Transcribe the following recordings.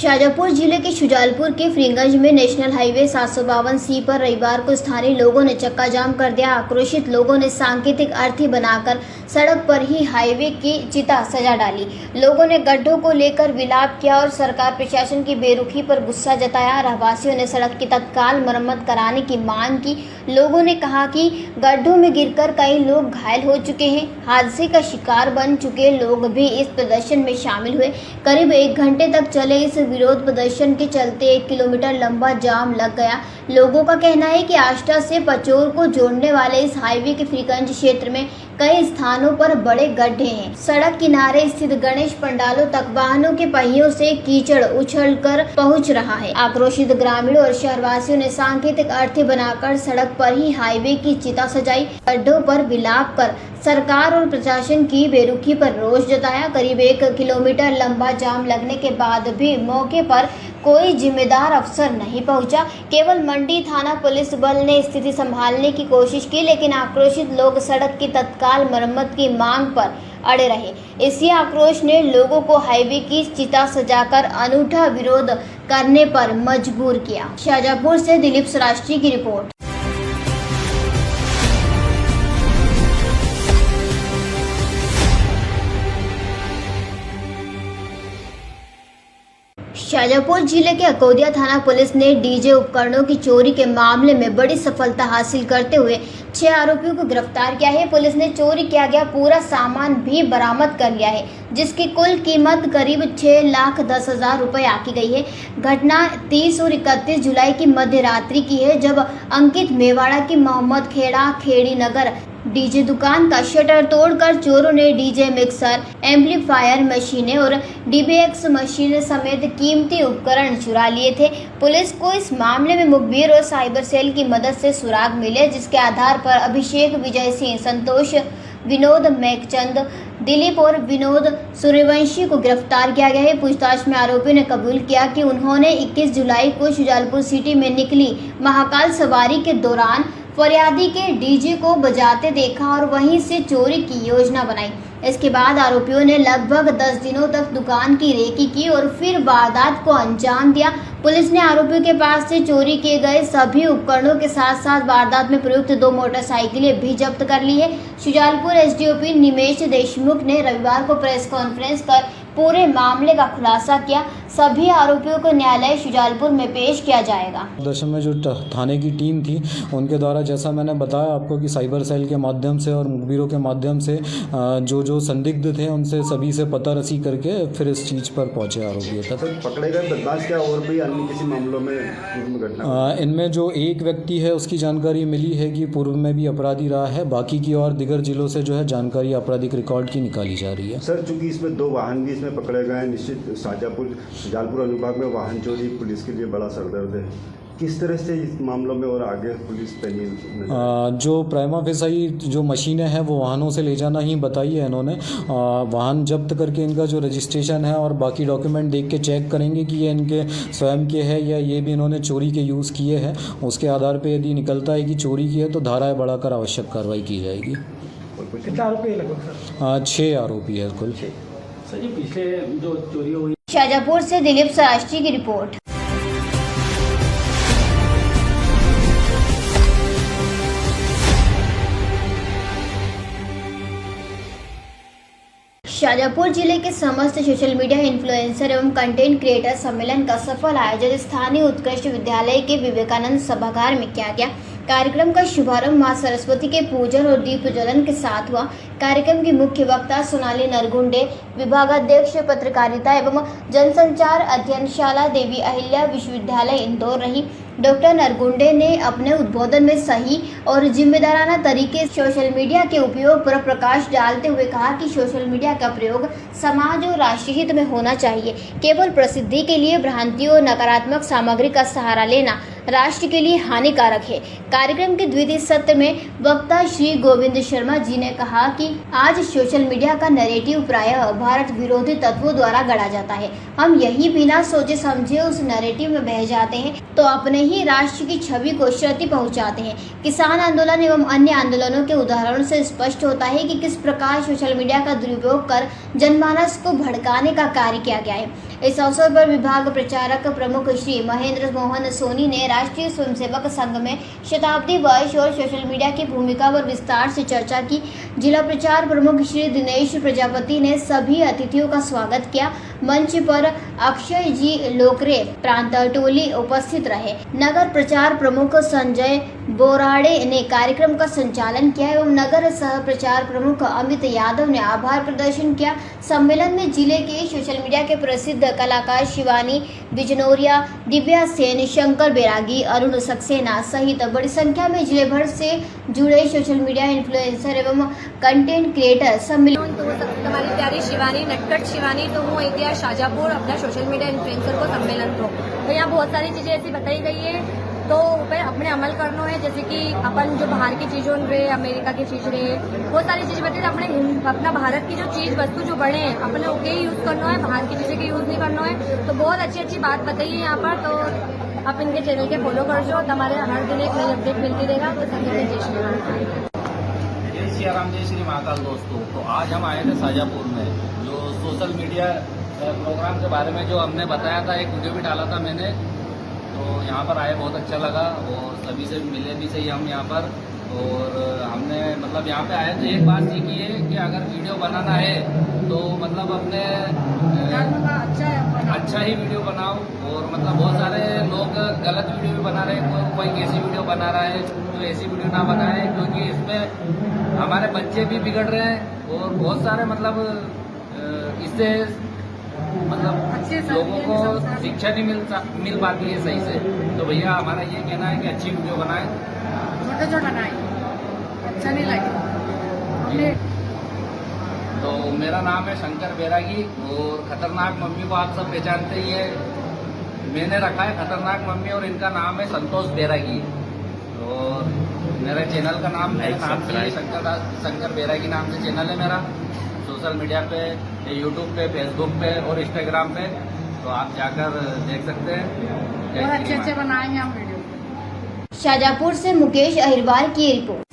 शाजापुर जिले के शुजालपुर के फ्रीगंज में नेशनल हाईवे 752C पर रविवार को स्थानीय लोगों ने चक्का जाम कर दिया। आक्रोशित लोगों ने सांकेतिक अर्थी बनाकर सड़क पर ही हाईवे की चिता सजा डाली। लोगों ने गड्ढों को लेकर विलाप किया और सरकार प्रशासन की बेरुखी पर गुस्सा जताया। रहवासियों ने सड़क की तत्काल मरम्मत कराने की मांग की। लोगों ने कहा कि गड्ढों में गिरकर कई लोग घायल हो चुके हैं। हादसे का शिकार बन चुके लोग भी इस प्रदर्शन में शामिल हुए। करीब 1 घंटे तक चले इस विरोध प्रदर्शन के चलते 1 किलोमीटर लंबा जाम लग गया। लोगों का कहना है कि आष्टा से पचोर को जोड़ने वाले इस हाईवे के फ्रीगंज क्षेत्र में कई स्थानों पर बड़े गड्ढे हैं। सड़क किनारे स्थित गणेश पंडालों तक वाहनों के पहियों से कीचड़ उछलकर पहुंच रहा है। आक्रोशित ग्रामीणों और शहरवासियों ने सांकेतिक अर्थी बनाकर सड़क पर ही हाईवे की चिता सजाई। गड्ढों पर विलाप कर सरकार और प्रशासन की बेरुखी पर रोष जताया। करीब 1 किलोमीटर लंबा जाम लगने के बाद भी मौके पर कोई जिम्मेदार अफसर नहीं पहुंचा। केवल मंडी थाना पुलिस बल ने स्थिति संभालने की कोशिश की, लेकिन आक्रोशित लोग सड़क की तत्काल मरम्मत की मांग पर अड़े रहे। इसी आक्रोश ने लोगों को हाईवे की चिता सजाकर अनूठा विरोध करने पर मजबूर किया। शाजापुर से दिलीप श्राष्टी की रिपोर्ट। शाजापुर जिले के अकोदिया थाना पुलिस ने डीजे उपकरणों की चोरी के मामले में बड़ी सफलता हासिल करते हुए 6 आरोपियों को गिरफ्तार किया है। पुलिस ने चोरी किया गया पूरा सामान भी बरामद कर लिया है, जिसकी कुल कीमत करीब 6,10,000 रुपए आकी गई है। घटना 30 और 31 जुलाई की मध्य रात्रि की है, जब अंकित मेवाड़ा की मोहम्मद खेड़ा खेड़ी नगर डीजे दुकान का शटर तोड़कर चोरों ने डीजे मिक्सर, एम्पलीफायर मशीनें और डीबीएक्स मशीन समेत कीमती उपकरण चुरा लिए थे। पुलिस को इस मामले में मुखबिर और साइबर सेल की मदद से सुराग मिले, जिसके आधार पर अभिषेक विजय सिंह, संतोष, विनोद मेघचंद, दिलीप और विनोद सूर्यवंशी को गिरफ्तार किया गया है। पूछताछ में आरोपियों ने कबूल किया कि उन्होंने 21 जुलाई को शुजालपुर सिटी में निकली महाकाल सवारी के दौरान फरियादी के डीजे को बजाते देखा और वहीं से चोरी की योजना बनाई। इसके बाद आरोपियों ने लगभग 10 दिनों तक दुकान की रेकी की और फिर वारदात को अंजाम दिया। पुलिस ने आरोपियों के पास से चोरी किए गए सभी उपकरणों के साथ साथ वारदात में प्रयुक्त 2 मोटरसाइकिलें भी जब्त कर ली है। शुजालपुर एसडीओपी निमेश देशमुख ने रविवार को प्रेस कॉन्फ्रेंस कर पूरे मामले का खुलासा किया। सभी आरोपियों को न्यायालय शुजालपुर में पेश किया जाएगा। प्रदर्शन में जो थाने की टीम थी उनके द्वारा, जैसा मैंने बताया आपको कि साइबर सेल के माध्यम से और मुखबिरों के माध्यम से जो संदिग्ध थे उनसे सभी से पता रसी करके फिर इस चीज़ पर पहुंचे आरोपी तक। पकड़े गए बदमाश क्या और भी अन्य किसी मामलों में घटना? इनमें जो एक व्यक्ति है उसकी जानकारी मिली है कि पूर्व में भी अपराधी रहा है। बाकी की और दिगर जिलों से जो है जानकारी आपराधिक रिकॉर्ड की निकाली जा रही है। सर, चूंकि इसमें 2 वाहन भी इसमें पकड़े गए हैं, निश्चित शाजापुर अनुभाग में वाहन चोरी पुलिस के लिए बड़ा सरदर्द है। किस तरह से इस मामलों में और आगे पुलिस पैनी जो प्राइमा फेसाई जो मशीनें हैं वो वाहनों से ले जाना ही बताई है इन्होंने। वाहन जब्त करके इनका जो रजिस्ट्रेशन है और बाकी डॉक्यूमेंट देख के चेक करेंगे कि ये इनके स्वयं के हैं या ये भी इन्होंने चोरी के यूज़ किए हैं। उसके आधार पर यदि निकलता है कि चोरी की है तो धाराएँ बढ़ाकर आवश्यक कार्रवाई की जाएगी। कितने आरोपी लगभग सर? 6 आरोपी है कुल। सर जी, पिछले जो चोरी हुई। शाजापुर से दिलीप श्राष्टी की रिपोर्ट। शाजापुर जिले के समस्त सोशल मीडिया इन्फ्लुएंसर एवं कंटेंट क्रिएटर सम्मेलन का सफल आयोजन स्थानीय उत्कृष्ट विद्यालय के विवेकानंद सभागार में किया गया। कार्यक्रम का शुभारंभ मां सरस्वती के पूजन और दीप प्रज्वलन के साथ हुआ। कार्यक्रम की मुख्य वक्ता सोनाली नरगुंडे, विभागाध्यक्ष पत्रकारिता एवं जनसंचार अध्ययनशाला देवी अहिल्या विश्वविद्यालय इंदौर रही। डॉक्टर नरगुंडे ने अपने उद्बोधन में सही और जिम्मेदाराना तरीके से सोशल मीडिया के उपयोग पर प्रकाश डालते हुए कहा कि सोशल मीडिया का प्रयोग समाज और राष्ट्र हित में होना चाहिए। केवल प्रसिद्धि के लिए भ्रांतियों और नकारात्मक सामग्री का सहारा लेना राष्ट्र के लिए हानिकारक है। कार्यक्रम के द्वितीय सत्र में वक्ता श्री गोविंद शर्मा जी ने कहा कि आज सोशल मीडिया का नैरेटिव प्रायः भारत विरोधी तत्वों द्वारा गढ़ा जाता है। हम यही बिना सोचे समझे उस नैरेटिव में बह जाते हैं तो अपने ही राष्ट्र की छवि को क्षति पहुंचाते हैं। किसान आंदोलन एवं अन्य आंदोलनों के उदाहरणों से स्पष्ट होता है कि किस प्रकार सोशल मीडिया का दुरुपयोग कर जनमानस को भड़काने का कार्य किया गया है। इस अवसर पर विभाग प्रचारक प्रमुख श्री महेंद्र मोहन सोनी ने राष्ट्रीय स्वयंसेवक संघ में शताब्दी वर्ष और सोशल मीडिया की भूमिका पर विस्तार से चर्चा की। जिला प्रचार प्रमुख श्री दिनेश प्रजापति ने सभी अतिथियों का स्वागत किया। मंच पर अक्षय जी लोकरे प्रांत टोली उपस्थित रहे। नगर प्रचार प्रमुख संजय बोराड़े ने कार्यक्रम का संचालन किया एवं नगर सह प्रचार प्रमुख अमित यादव ने आभार प्रदर्शन किया। सम्मेलन में जिले के सोशल मीडिया के प्रसिद्ध कलाकार शिवानी बिजनौरिया, दिव्या सेन, शंकर बैरागी, अरुण सक्सेना सहित बड़ी संख्या में जिले भर से जुड़े सोशल मीडिया इन्फ्लुएंसर एवं कंटेंट क्रिएटर सम्मेलन। તમારી પ્યારી શિવાની नटखट शिवानी तो हूँ इतिहास शाजापुर अपना सोशल मीडिया इन्फ्लुएंसर को सम्मेलन को तो यहाँ बहुत सारी चीज़ें ऐसी बताई गई है तो पे अपने अमल करना है। जैसे कि अपन जो बाहर की चीज़ों रहे, अमेरिका की चीज़ रहे, बहुत सारी चीज़ बताई अपने अपना भारत की जो चीज़ वस्तु जो बने अपने ओके ही यूज़ करना है, बाहर की चीज़ें का यूज़ नहीं करना है। तो बहुत अच्छी अच्छी बात बताई है यहाँ पर। तो आप इनके चैनल के फॉलो कर जो, हमारे हर दिन एक नई अपडेट मिलती रहेगा। तो सभी में जय श्री राम। जय श्री राम, जय श्री महाकाल। दोस्तों, तो आज हम आए थे शाजापुर में जो सोशल मीडिया प्रोग्राम के बारे में जो हमने बताया था, एक वीडियो भी डाला था मैंने। तो यहाँ पर आए, बहुत अच्छा लगा और सभी से मिले भी सही हम यहाँ पर। और हमने मतलब यहाँ पे आए तो एक बात सीखी है कि अगर वीडियो बनाना है तो मतलब अपने अच्छा ही वीडियो बनाओ। और मतलब बहुत सारे लोग गलत वीडियो भी बना रहे हैं, कोई कैसी वीडियो बना रहा है तो ऐसी वीडियो ना बनाए, क्योंकि इसमें हमारे बच्चे भी बिगड़ रहे हैं और बहुत सारे मतलब इससे मतलब लोगों को शिक्षा नहीं मिल पाती है सही से। तो भैया हमारा ये कहना है कि अच्छी वीडियो बनाएं, छोटे बनाए, अच्छा नहीं लगे। तो मेरा नाम है शंकर बैरागी और खतरनाक मम्मी को आप सब पहचानते ही है। मैंने रखा है खतरनाक मम्मी और इनका नाम है संतोष बैरागी। और मेरे चैनल का नाम है शंकर बैरागी नाम से चैनल है मेरा। सोशल मीडिया पे, यूट्यूब पे, फेसबुक पे और इंस्टाग्राम पे, तो आप जाकर देख सकते हैं। और अच्छे अच्छे बनाएंगे हम वीडियो। शाजापुर से मुकेश अहिरवार की रिपोर्ट।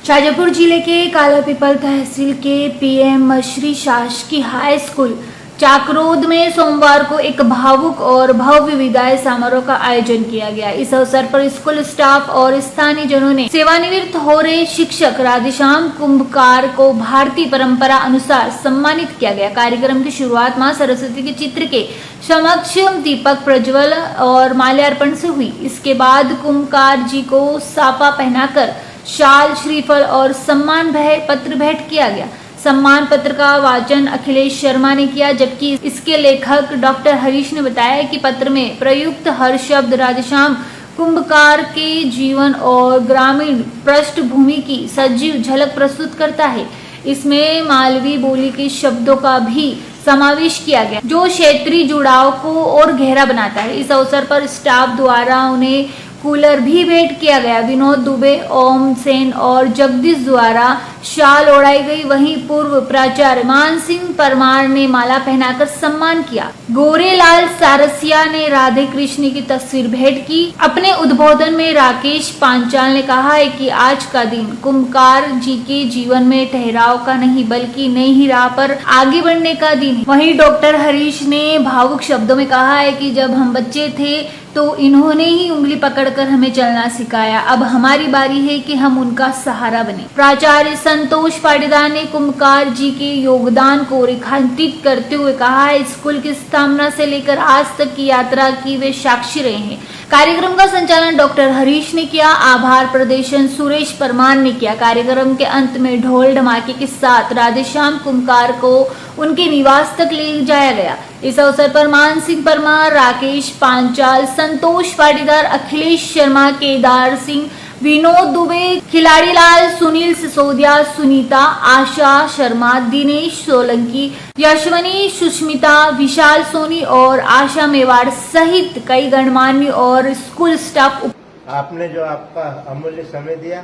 शाजापुर जिले के कालापीपल तहसील के पीएम श्री शासकीय हाई स्कूल चाकरोद में सोमवार को एक भावुक और भव्य विदाई समारोह का आयोजन किया गया। इस अवसर पर स्कूल स्टाफ और स्थानीय जनों ने सेवानिवृत्त हो रहे शिक्षक राधेश्याम कुंभकार को भारतीय परंपरा अनुसार सम्मानित किया गया। कार्यक्रम की शुरुआत मां सरस्वती के चित्र के समक्ष दीपक प्रज्वल और माल्यार्पण से हुई। इसके बाद कुंभकार जी को साफा पहनाकर शाल, श्रीफल और सम्मान पत्र भेंट किया गया। सम्मान पत्र का वाचन अखिलेश शर्मा ने किया, जबकि इसके लेखक डॉक्टर हरीश ने बताया कि पत्र में प्रयुक्त हर शब्द राधेश्याम कुंभकार के जीवन और ग्रामीण पृष्ठभूमि की सजीव झलक प्रस्तुत करता है। इसमें मालवी बोली के शब्दों का भी समावेश किया गया, जो क्षेत्रीय जुड़ाव को और गहरा बनाता है। इस अवसर पर स्टाफ द्वारा उन्हें कूलर भी भेंट किया गया। विनोद दुबे, ओम सेन और जगदीश द्वारा शाल ओढ़ाई गई। वहीं पूर्व प्राचार्य मान सिंह परमार ने माला पहनाकर सम्मान किया। गोरेलाल सारसिया ने राधे कृष्ण की तस्वीर भेंट की। अपने उद्बोधन में राकेश पांचाल ने कहा है कि आज का दिन कुंभकार जी के जीवन में ठहराव का नहीं बल्कि नई ही राह पर आगे बढ़ने का दिन है। वहीं डॉक्टर हरीश ने भावुक शब्दों में कहा है कि जब हम बच्चे थे तो इन्होंने ही उंगली पकड़कर हमें चलना सिखाया। अब हमारी बारी है कि हम उनका सहारा बने। प्राचार्य संतोष पाटीदार ने कुंभकार जी के योगदान को रेखांकित करते हुए कहा है, स्कूल की स्थापना से लेकर आज तक की यात्रा की वे साक्षी रहे हैं। कार्यक्रम का संचालन डॉक्टर हरीश ने किया। आभार प्रदर्शन सुरेश परमार ने किया। कार्यक्रम के अंत में ढोल धमाके के साथ राधेश्याम कुंभकार को उनके निवास तक ले जाया गया। इस अवसर पर मान सिंह परमार, राकेश पांचाल, संतोष पाटीदार, अखिलेश शर्मा, केदार सिंह, विनोद दुबे, खिलाड़ी लाल, सुनील सिसोदिया, सुनीता, आशा शर्मा, दिनेश सोलंकी, यशवनी, सुष्मिता, विशाल सोनी और आशा मेवाड़ सहित कई गणमान्य और स्कूल स्टाफ। आपने जो आपका अमूल्य समय दिया,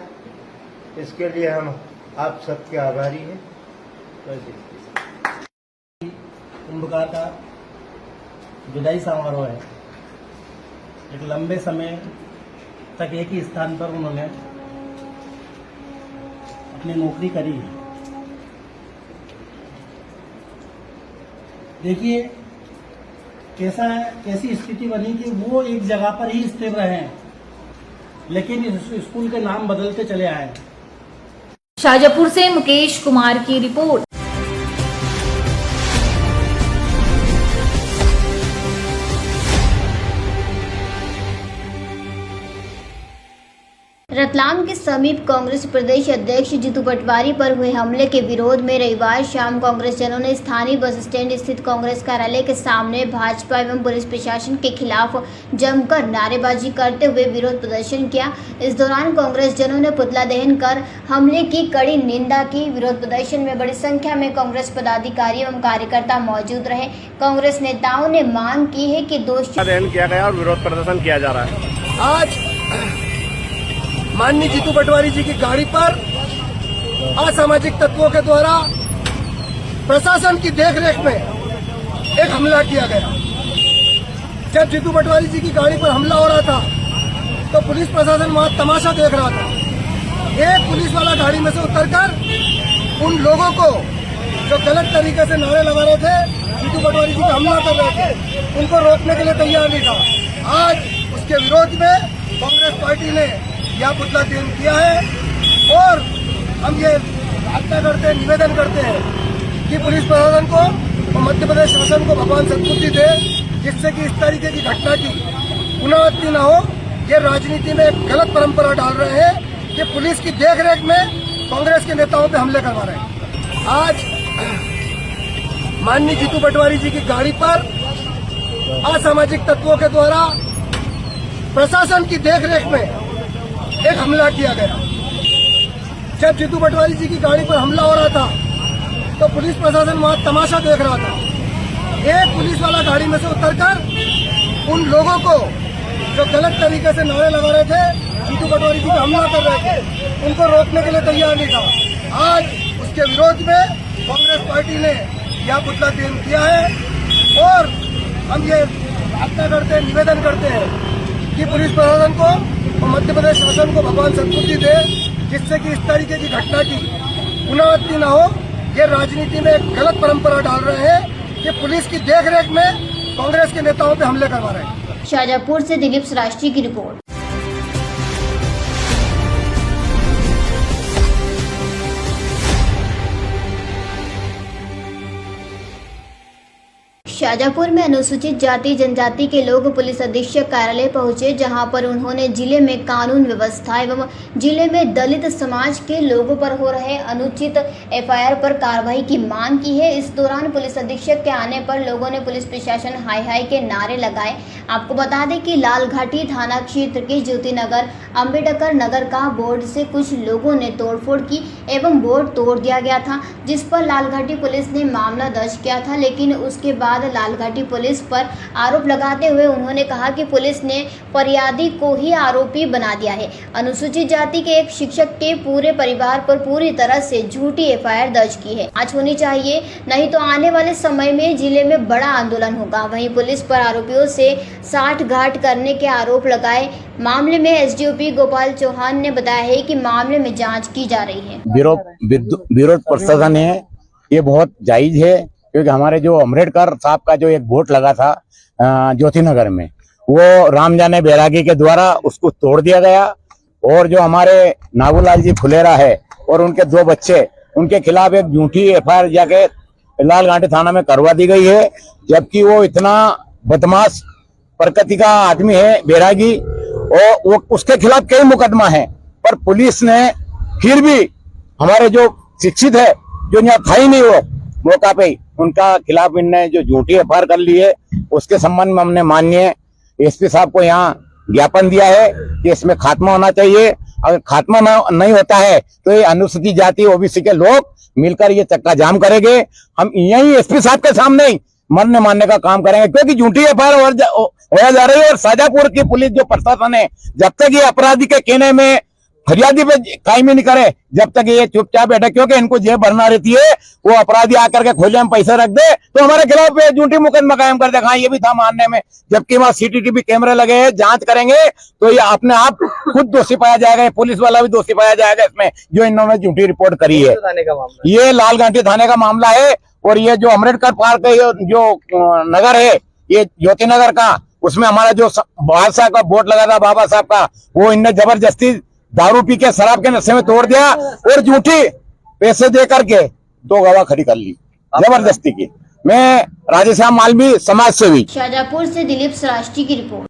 इसके लिए हम आप सबके आभारी हैं। कुंभकार का विदाई समारोह है। एक लंबे समय तक एक ही स्थान पर उन्होंने अपनी नौकरी करी है। देखिए कैसी स्थिति बनी कि वो एक जगह पर ही स्थिर रहे हैं, लेकिन इस स्कूल के नाम बदलते चले आए। शाजापुर से मुकेश कुमार की रिपोर्ट। रतलाम के समीप कांग्रेस प्रदेश अध्यक्ष जीतू पटवारी पर हुए हमले के विरोध में रविवार शाम कांग्रेस जनों ने स्थानीय बस स्टैंड स्थित कांग्रेस कार्यालय के सामने भाजपा एवं पुलिस प्रशासन के खिलाफ जमकर नारेबाजी करते हुए विरोध प्रदर्शन किया। इस दौरान कांग्रेस जनों ने पुतला दहन कर हमले की कड़ी निंदा की। विरोध प्रदर्शन में बड़ी संख्या में कांग्रेस पदाधिकारी एवं कार्यकर्ता मौजूद रहे। कांग्रेस नेताओं ने मांग की है कि दोषी दहन किया गया और विरोध प्रदर्शन किया जा रहा है। आज माननीय जीतू पटवारी जी की गाड़ी पर असामाजिक तत्वों के द्वारा प्रशासन की देखरेख में एक हमला किया गया। जब जीतू पटवारी जी की गाड़ी पर हमला हो रहा था तो पुलिस प्रशासन वहां तमाशा देख रहा था। एक पुलिस वाला गाड़ी में से उतरकर उन लोगों को जो गलत तरीके से नारे लगा रहे थे, जीतू पटवारी जी का हमला कर रहे थे, उनको रोकने के लिए तैयार नहीं था। आज उसके विरोध में कांग्रेस पार्टी ने यह पुतला दहन किया है और हम ये प्रार्थना करते हैं, निवेदन करते हैं कि पुलिस प्रशासन को और मध्य प्रदेश शासन को भगवान सद्बुद्धि दे, जिससे कि इस तरीके की घटना की पुनरावृत्ति न हो। ये राजनीति में एक गलत परंपरा डाल रहे हैं कि पुलिस की देखरेख में कांग्रेस के नेताओं पे हमले करवा रहे हैं। आज माननीय जीतू पटवारी जी की गाड़ी पर असामाजिक तत्वों के द्वारा प्रशासन की देखरेख में एक हमला किया गया। जब जीतू पटवारी जी की गाड़ी पर हमला हो रहा था तो पुलिस प्रशासन वहां तमाशा देख रहा था। एक पुलिस वाला गाड़ी में से उतरकर उन लोगों को जो गलत तरीके से नारे लगा रहे थे, जीतू पटवारी जी का हमला कर रहे थे, उनको रोकने के लिए तैयार नहीं था। आज उसके विरोध में कांग्रेस पार्टी ने यह पुतला दहन किया है और हम ये प्रार्थना करते हैं, निवेदन करते हैं कि पुलिस प्रशासन को और मध्य प्रदेश शासन को भगवान सद्बुद्धि दे, जिससे कि इस तरीके की घटना की पुनरावृत्ति न हो। ये राजनीति में एक गलत परंपरा डाल रहे हैं कि पुलिस की देखरेख में कांग्रेस के नेताओं पे हमले करवा रहे हैं। शाजापुर से दिलीप श्राष्टी की रिपोर्ट। शाजापुर में अनुसूचित जाति जनजाति के लोग पुलिस अधीक्षक कार्यालय पहुंचे, जहां पर उन्होंने जिले में कानून व्यवस्था एवं जिले में दलित समाज के लोगों पर हो रहे अनुचित एफआईआर पर कार्रवाई की मांग की है। इस दौरान पुलिस अधीक्षक के आने पर लोगों ने पुलिस प्रशासन हाय हाय के नारे लगाए। आपको बता दें कि लालघाटी थाना क्षेत्र के ज्योति नगर अम्बेडकर नगर का बोर्ड से कुछ लोगों ने तोड़फोड़ की एवं बोर्ड तोड़ दिया गया था, जिस पर लालघाटी पुलिस ने मामला दर्ज किया था। लेकिन उसके बाद लालघाटी पुलिस पर आरोप लगाते हुए उन्होंने कहा कि पुलिस ने फरियादी को ही आरोपी बना दिया है। अनुसूचित जाति के एक शिक्षक के पूरे परिवार पर पूरी तरह से झूठी एफआईआर दर्ज की है। आज होनी चाहिए, नहीं तो आने वाले समय में जिले में बड़ा आंदोलन होगा। वहीं पुलिस पर आरोपियों से साठगांठ करने के आरोप लगाए। मामले में एसडीओपी गोपाल चौहान ने बताया है कि मामले में जांच की जा रही है। विरोध प्रशासन है, ये बहुत जायज है, क्योंकि हमारे जो अम्बेडकर साहब का जो एक बोर्ड लगा था ज्योति नगर में, वो राम जाने बैरागी के द्वारा उसको तोड़ दिया गया। और जो हमारे नागूलाल जी फुलेरा है और उनके 2 बच्चे, उनके खिलाफ एक झूठी एफआईआर जाके लालघाटी थाना में करवा दी गई है, जबकि वो इतना बदमाश प्रकृति का आदमी है बैरागी, और वो उसके खिलाफ कई मुकदमा है। पर पुलिस ने फिर भी हमारे जो शिक्षित है, जो यहाँ था ही नहीं वो मौका पे, उनका खिलाफ इनने जो झूठी एफआईआर कर ली है, उसके संबंध में हमने माननीय एसपी साहब को यहाँ ज्ञापन दिया है कि इसमें खात्मा होना चाहिए। अगर खात्मा नहीं होता है तो ये अनुसूचित जाति ओबीसी के लोग मिलकर ये चक्का जाम करेंगे। हम यही एसपी साहब के सामने ही मरने मारने का काम करेंगे, क्योंकि झूठी एफआईआर होया जा रही है। और शाजापुर की पुलिस जो प्रशासन है, जब तक ये अपराधी के कहने में फरियादी पे कायम ही नहीं करे जब तक ये चुपचाप बैठे, क्योंकि इनको जेब भरना रहती है। वो अपराधी आकर के खोले में पैसा रख दे तो हमारे खिलाफ झूठी मुकदमा कायम कर दे। हाँ, ये भी था मानने में, जबकि वहाँ CCTV कैमरे लगे हैं, जांच करेंगे तो ये अपने आप खुद दोषी पाया जाएगा, पुलिस वाला भी दोषी पाया जाएगा इसमें, जो इन्होंने झूठी रिपोर्ट करी है। ये लालघाटी थाने का मामला है। और ये जो अम्बेडकर पार्क जो नगर है, ये ज्योति नगर का, उसमें हमारा जो बाबा साहब का बोर्ड लगा था, बाबा साहब का, वो इनने जबरदस्ती दारू पी के शराब के नशे में तोड़ दिया और झूठी पैसे दे करके 2 गवाह खड़ी कर ली जबरदस्ती की। मैं राधेश्याम मालवी, समाज सेवी। शाजापुर से दिलीप श्राष्टी की रिपोर्ट।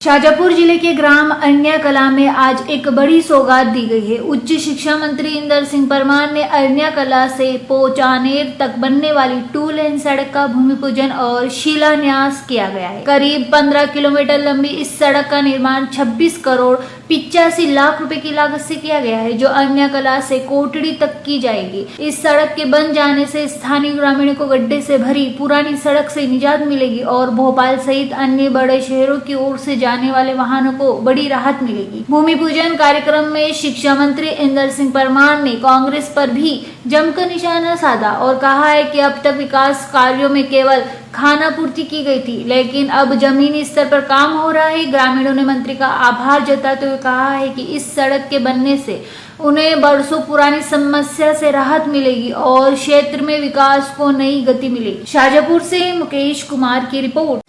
शाजापुर जिले के ग्राम अरण्या कला में आज एक बड़ी सौगात दी गई है। उच्च शिक्षा मंत्री इंदर सिंह परमार ने अरण्या कला से पोचानेर तक बनने वाली 2 लेन सड़क का भूमि पूजन और शिलान्यास किया गया है। करीब 15 किलोमीटर लंबी इस सड़क का निर्माण 26 करोड़ 85 लाख रुपए की लागत से किया गया है, जो अरण्या कला से कोटड़ी तक की जाएगी। इस सड़क के बन जाने से स्थानीय ग्रामीणों को गड्ढे से भरी पुरानी सड़क से निजात मिलेगी और भोपाल सहित अन्य बड़े शहरों की ओर से जाने वाले वाहनों को बड़ी राहत मिलेगी। भूमि पूजन कार्यक्रम में शिक्षा मंत्री इंदर सिंह परमार ने कांग्रेस पर भी जमकर निशाना साधा और कहा है कि अब तक विकास कार्यों में केवल खानापूर्ति की गई थी, लेकिन अब जमीनी स्तर पर काम हो रहा है। ग्रामीणों ने मंत्री का आभार जताते हुए कहा है कि इस सड़क के बनने से उन्हें बरसों पुरानी समस्या से राहत मिलेगी और क्षेत्र में विकास को नई गति मिलेगी। शाजापुर से मुकेश कुमार की रिपोर्ट।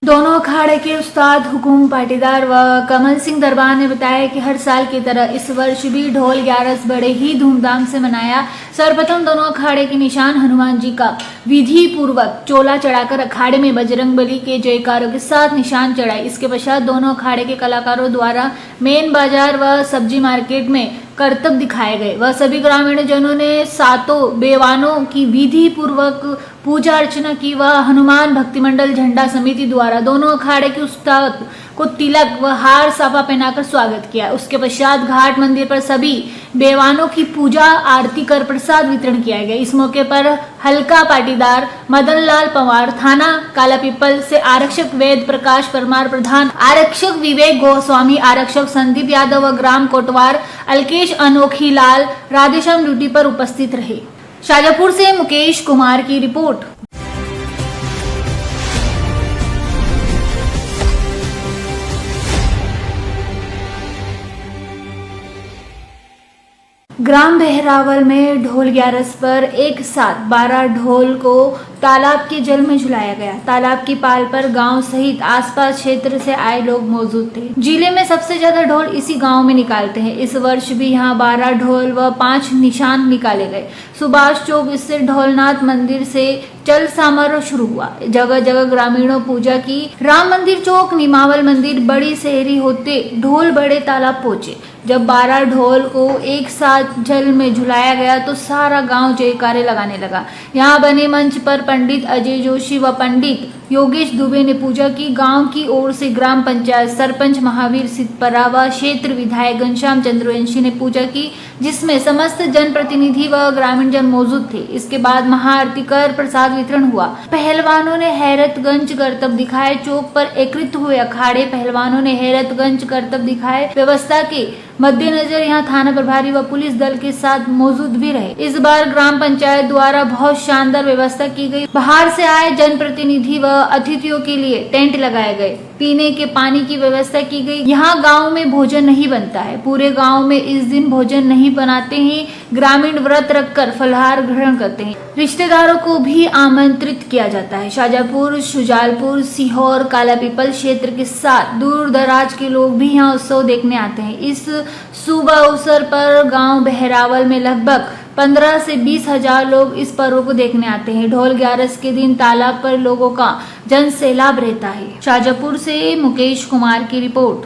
दोनों अखाड़े के उस्ताद हुकुम पाटीदार व कमल सिंह दरबार ने बताया कि हर साल की तरह इस वर्ष भी ढोल 11 बड़े ही धूमधाम से मनाया। सर्वप्रथम दोनों अखाड़े के निशान हनुमान जी का विधि पूर्वक चोला चढ़ाकर अखाड़े में बजरंग बली के जयकारों के साथ निशान चढ़ाए। इसके पश्चात दोनों अखाड़े के कलाकारों द्वारा मेन बाजार व सब्जी मार्केट में करतब दिखाए गए। वह सभी ग्रामीण जनों ने 7 बेवानों की विधि पूर्वक पूजा अर्चना की। वह हनुमान भक्ति मंडल झंडा समिति द्वारा दोनों अखाड़े के उस्ताद को तिलक व हार साफा पहनाकर स्वागत किया। उसके पश्चात घाट मंदिर पर सभी बेवानों की पूजा आरती कर प्रसाद वितरण किया गया। इस मौके पर हल्का पाटीदार मदन लाल पवार, थाना कालापीपल से आरक्षक वेद प्रकाश परमार, प्रधान आरक्षक विवेक गोस्वामी, आरक्षक संदीप यादव व ग्राम कोटवार अलकेश अनोखी लाल राधेश्याम ड्यूटी पर उपस्थित रहे। शाजापुर से मुकेश कुमार की रिपोर्ट। ग्राम बहरावल में ढोल 11 पर एक साथ 12 ढोल को तालाब के जल में झुलाया गया। तालाब की पाल पर गांव सहित आसपास क्षेत्र से आए लोग मौजूद थे। जिले में सबसे ज्यादा ढोल इसी गांव में निकालते हैं। इस वर्ष भी यहां 12 ढोल व 5 निशान निकाले गए। सुभाष चौक स्थित ढोलनाथ मंदिर से चल समारोह शुरू हुआ। जगह जगह ग्रामीणों पूजा की। राम मंदिर चौक, निमावल मंदिर, बड़ी शहरी होते ढोल बड़े तालाब पहुंचे। जब 12 ढोल को एक साथ जल में झुलाया गया तो सारा गांव जयकारे लगाने लगा। यहाँ बने मंच पर पंडित अजय जोशी व पंडित योगेश दुबे ने पूजा की। गांव की ओर से ग्राम पंचायत सरपंच महावीर सिद्धपरा व क्षेत्र विधायक घनश्याम चंद्रवंशी ने पूजा की, जिसमें समस्त जनप्रतिनिधि व ग्रामीण जन मौजूद थे। इसके बाद महाआरती कर प्रसाद वितरण हुआ। पहलवानों ने हैरतगंज करतब दिखाए। चौक पर एकत्रित हुए अखाड़े पहलवानों ने हैरतगंज करतब दिखाए। व्यवस्था के मद्देनजर यहाँ थाना प्रभारी व पुलिस दल के साथ मौजूद भी रहे। इस बार ग्राम पंचायत द्वारा बहुत शानदार व्यवस्था की गई। बाहर से आए जनप्रतिनिधि व अतिथियों के लिए टेंट लगाए गए। पीने के पानी की व्यवस्था की गई। यहाँ गांव में भोजन नहीं बनता है। पूरे गांव में इस दिन भोजन नहीं बनाते हैं। ग्रामीण व्रत रखकर फलाहार ग्रहण करते हैं। रिश्तेदारों को भी आमंत्रित किया जाता है। शाजापुर, शुजालपुर, सीहोर, कालापीपल क्षेत्र के साथ दूर दराज के लोग भी यहाँ उत्सव देखने आते हैं। इस शुभ अवसर पर गांव बहरावल में लगभग 15 से 20 हजार लोग इस पर्व को देखने आते हैं। ढोल 11 के दिन तालाब पर लोगों का जन सैलाब रहता है। शाजापुर से मुकेश कुमार की रिपोर्ट।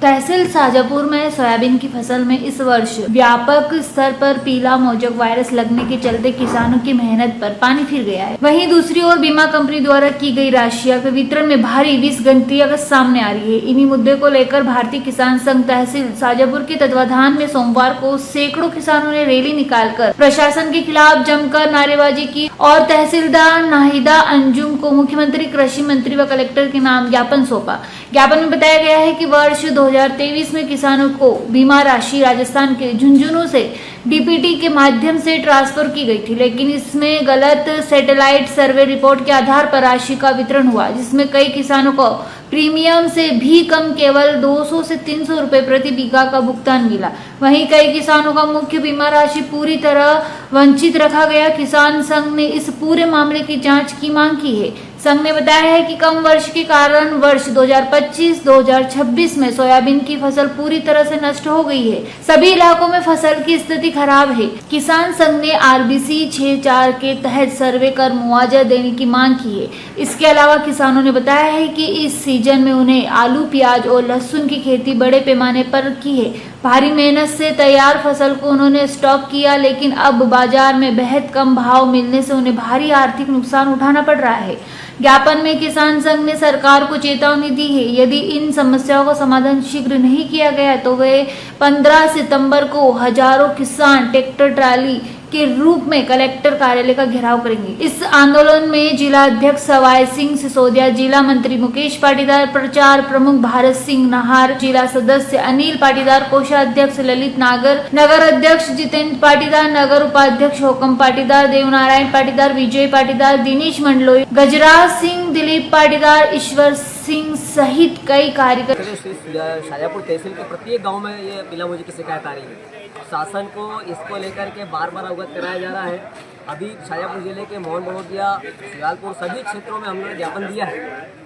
तहसील शाजापुर में सोयाबीन की फसल में इस वर्ष व्यापक स्तर पर पीला मोजक वायरस लगने के चलते किसानों की मेहनत पर पानी फिर गया है। वहीं दूसरी ओर बीमा कंपनी द्वारा की गई राशियों के वितरण में भारी विसंगतियां सामने आ रही है। इन्हीं मुद्दे को लेकर भारतीय किसान संघ तहसील शाजापुर के तत्वाधान में सोमवार को सैकड़ों किसानों ने रैली निकालकर प्रशासन के खिलाफ जमकर नारेबाजी की और तहसीलदार नाहिदा अंजुम को मुख्यमंत्री, कृषि मंत्री व कलेक्टर के नाम ज्ञापन सौंपा। ज्ञापन में बताया गया है कि वर्ष 2023 में किसानों को बीमा राशि राजस्थान के झुंझुनू से डीपीटी के माध्यम से ट्रांसफर की गई थी, लेकिन इसमें गलत सैटेलाइट सर्वे रिपोर्ट के आधार पर राशि का वितरण हुआ, जिसमें कई किसानों को प्रीमियम से भी कम केवल 200 से 300 रुपए प्रति बीघा का भुगतान मिला। वहीं कई किसानों का मुख्य बीमा राशि पूरी तरह वंचित रखा गया। किसान संघ ने इस पूरे मामले की जांच की मांग की है। संघ ने बताया है कि कम वर्ष के कारण वर्ष 2025-2026 में सोयाबीन की फसल पूरी तरह से नष्ट हो गई है। सभी इलाकों में फसल की स्थिति खराब है। किसान संघ ने RBC 64 के तहत सर्वे कर मुआवजा देने की मांग की है। इसके अलावा किसानों ने बताया है कि इस सीजन में उन्हें आलू, प्याज और लहसुन की खेती बड़े पैमाने पर की है। भारी मेहनत से तैयार फसल को उन्होंने स्टॉक किया, लेकिन अब बाजार में बेहद कम भाव मिलने से उन्हें भारी आर्थिक नुकसान उठाना पड़ रहा है। ज्ञापन में किसान संघ ने सरकार को चेतावनी दी है, यदि इन समस्याओं का समाधान शीघ्र नहीं किया गया तो वे 15 सितंबर को हजारों किसान ट्रैक्टर ट्राली के रूप में कलेक्टर कार्यालय का घेराव करेंगे। इस आंदोलन में जिला अध्यक्ष सवाई सिंह सिसोदिया, जिला मंत्री मुकेश पाटीदार, प्रचार प्रमुख भारत सिंह नाहर, जिला सदस्य अनिल पाटीदार, कोषाध्यक्ष ललित नागर, नगर अध्यक्ष जितेंद्र पाटीदार, नगर उपाध्यक्ष होकम पाटीदार, देवनारायण पाटीदार, विजय पाटीदार, दिनेश मंडलोई, गजराज सिंह, दिलीप पाटीदार, ईश्वर सिंह सहित कई कार्यकर्ता। शाजापुर तहसील के प्रत्येक गांव में ये पीला मोजे की शिकायत आ रही है। शासन को इसको लेकर के बार बार अवगत कराया जा रहा है। अभी शाजापुर जिले के मोहन बड़ोदिया, शिवालपुर सभी क्षेत्रों में हमने ज्ञापन दिया है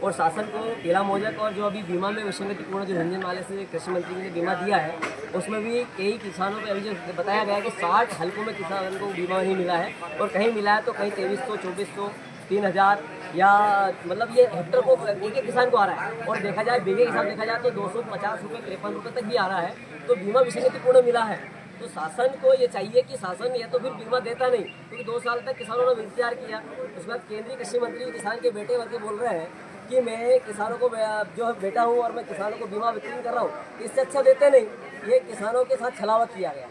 और शासन को पीला मोजक और जो अभी बीमा में विसंगतिपूर्ण जो झुंझुनू वाले से कृषि मंत्री ने बीमा दिया है, उसमें भी कई किसानों को अभी जो बताया गया है कि 60 हल्कों में किसान को बीमा नहीं मिला है और कहीं मिला है तो कहीं 2300, 2400, 3000 या मतलब ये हेक्टर को एक किसान को आ रहा है। और देखा जाए बीघे के हिसाब देखा जाए तो 250 रुपये, 53 रुपये तक भी आ रहा है। तो बीमा विसंगतिपूर्ण मिला है। तो शासन को ये चाहिए कि शासन या तो फिर बीमा देता नहीं, क्योंकि 2 साल तक किसानों ने इंतजार किया। उसके बाद केंद्रीय कृषि मंत्री किसान के बेटे वर्ग बोल रहे हैं कि मैं किसानों को जो बेटा हूँ और मैं किसानों को बीमा वितरण कर रहा हूँ, इससे अच्छा देते नहीं। ये किसानों के साथ छलावत किया गया।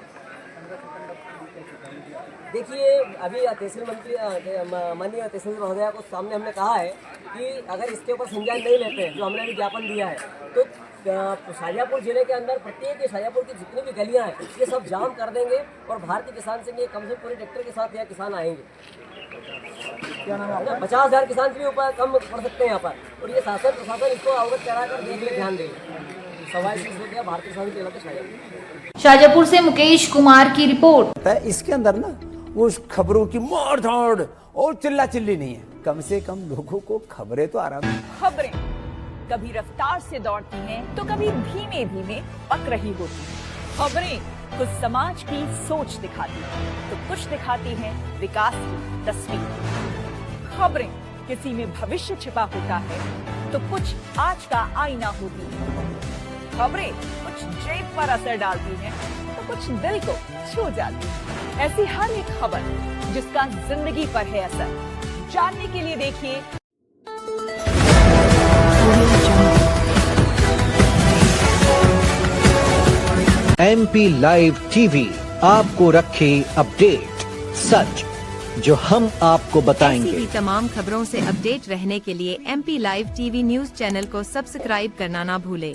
देखिए अभी तहसील मंत्री माननीय तहसील महोदया को सामने हमने कहा है कि अगर इसके ऊपर संज्ञान नहीं लेते हैं, जो हमने अभी ज्ञापन दिया है, तो शाजापुर जिले के अंदर प्रत्येक शाजापुर की जितनी भी गलियां हैं ये सब जाम कर देंगे और भारतीय किसान संघ कम से कम पूरे ट्रैक्टर के साथ यहाँ किसान आएंगे। क्या नाम है? 50,000 किसान भी ऊपर कम पड़ सकते हैं यहाँ पर। और ये शासन प्रशासन इसको अवगत कराकर देख ले, ध्यान देंगे। सवाई सिंह भारतीय किसान के शाजापुर से मुकेश कुमार की रिपोर्ट। इसके अंदर ना उस खबरों की मार धाड़ और चिल्ला चिल्ली नहीं है। कम से कम लोगों को खबरें तो आराम। खबरें कभी रफ्तार से दौड़ती हैं तो कभी धीमे धीमे पक रही होती हैं। खबरें कुछ समाज की सोच दिखाती हैं तो कुछ दिखाती हैं विकास की तस्वीर। खबरें किसी में भविष्य छिपा होता है तो कुछ आज का आईना होती है। खबरें कुछ जेब पर असर डालती हैं तो कुछ दिल को छू जाती है। ऐसी हर एक खबर जिसका जिंदगी पर है असर, जानने के लिए देखिए MP लाइव टीवी आपको रखे अपडेट, सच जो हम आपको बताएंगे। ऐसी भी तमाम खबरों से अपडेट रहने के लिए MP live TV news channel को सब्सक्राइब करना ना भूले।